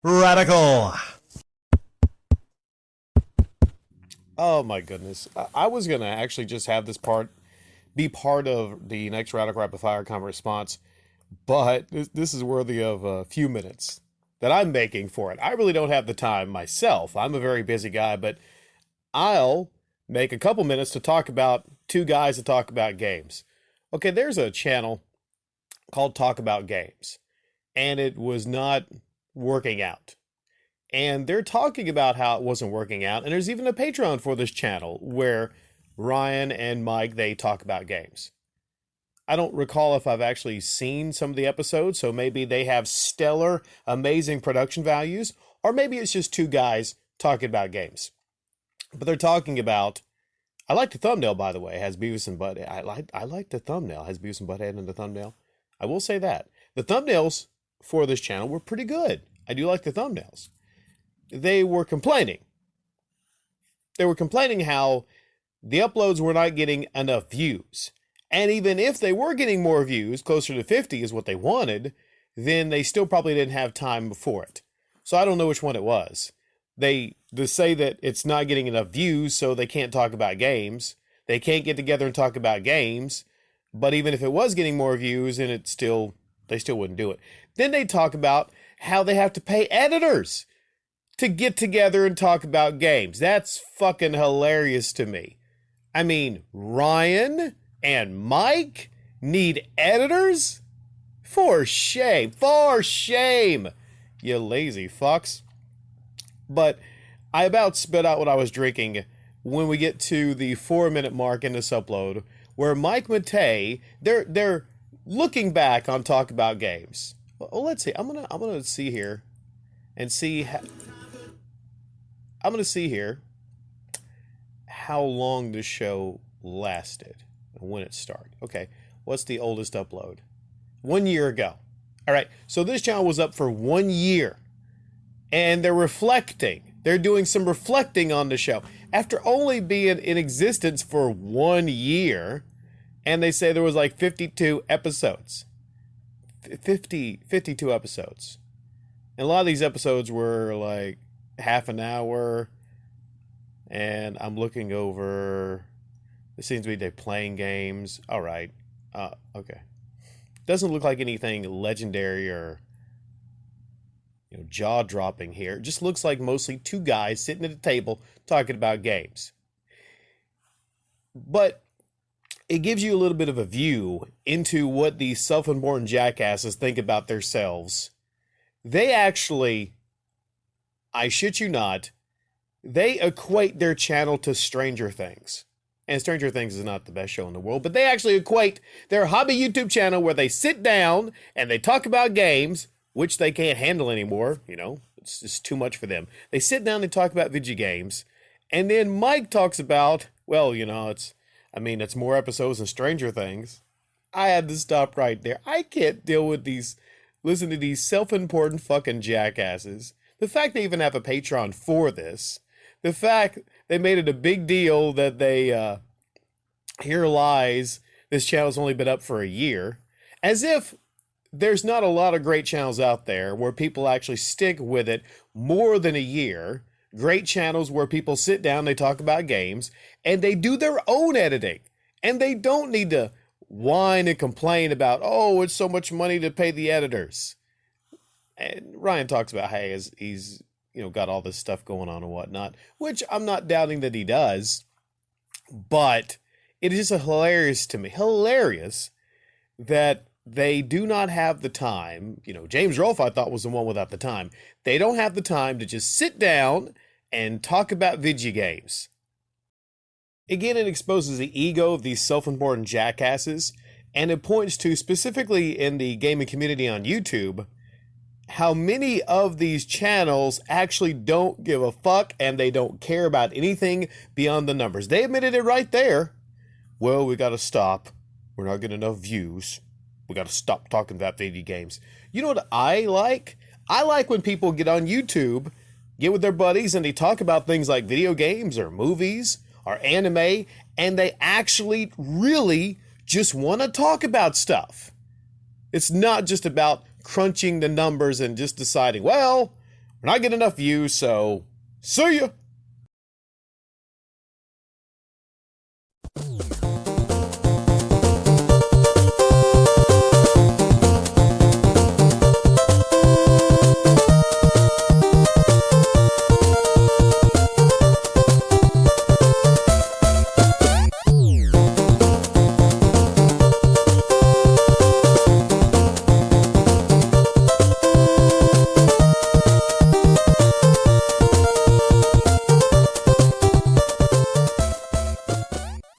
Radical. Oh my goodness. I was gonna actually just have this part be part of the next Radical Rapid Fire Common Response, but this is worthy of a few minutes that I'm making for it. I really don't have the time myself. I'm a very busy guy, but I'll make a couple minutes to talk about two guys that talk about games. Okay, there's a channel called Talk About Games, and it was not working out. And they're talking about how it wasn't working out. And there's even a Patreon for this channel where Ryan and Mike, they talk about games. I don't recall if I've actually seen some of the episodes, so maybe they have stellar, amazing production values, or maybe it's just two guys talking about games. But they're talking about, I like the thumbnail, by the way, it has Beavis and Butthead. I like the thumbnail, it has Beavis and Butthead in the thumbnail. I will say that. The thumbnails for this channel were pretty good. I do like the thumbnails. They were complaining. They were complaining how the uploads were not getting enough views. And even if they were getting more views, closer to 50 is what they wanted, then they still probably didn't have time for it. So I don't know which one it was. They say that it's not getting enough views, so they can't talk about games. They can't get together and talk about games. But even if it was getting more views, then they still wouldn't do it. Then they talk about how they have to pay editors to get together and talk about games. That's fucking hilarious to me. I mean, Ryan and Mike need editors? For shame. For shame. You lazy fucks. But I about spit out what I was drinking when we get to the 4-minute mark in this upload, where Mike Matei, they're looking back on Talk About Games. Well, let's see. I'm gonna see here and see I'm going to see here how long this show lasted and when it started. Okay, what's the oldest upload? 1 year ago. All right, so this channel was up for 1 year, and they're reflecting. They're doing some reflecting on the show. After only being in existence for 1 year, and they say there was like 52 episodes. 52 episodes. And a lot of these episodes were like half an hour, and I'm looking over. It seems to be they playing games. All right. Okay. Doesn't look like anything legendary or jaw dropping here. It just looks like mostly two guys sitting at a table talking about games. But it gives you a little bit of a view into what these self-important jackasses think about themselves. They actually, I shit you not, they equate their channel to Stranger Things. And Stranger Things is not the best show in the world, but they actually equate their hobby YouTube channel where they sit down and they talk about games, which they can't handle anymore. It's just too much for them. They sit down and talk about video games. And then Mike talks about, it's more episodes than Stranger Things. I had to stop right there. I can't deal with listen to these self-important fucking jackasses. The fact they even have a Patreon for this, the fact they made it a big deal that they, Here Lies, this channel's only been up for a year, as if there's not a lot of great channels out there where people actually stick with it more than a year. Great channels where people sit down, they talk about games, and they do their own editing. And they don't need to whine and complain about, oh, it's so much money to pay the editors. And Ryan talks about, hey, he's got all this stuff going on and whatnot, which I'm not doubting that he does, but it is just hilarious to me, that they do not have the time. James Rolfe, I thought, was the one without the time. They don't have the time to just sit down and talk about video games. Again, it exposes the ego of these self-important jackasses, and it points to, specifically in the gaming community on YouTube, how many of these channels actually don't give a fuck and they don't care about anything beyond the numbers. They admitted it right there. Well, we got to stop. We're not getting enough views. We got to stop talking about video games. You know what I like? I like when people get on YouTube, get with their buddies, and they talk about things like video games or movies or anime, and they actually really just want to talk about stuff. It's not just about crunching the numbers and just deciding, well, We're not getting enough views, so see ya.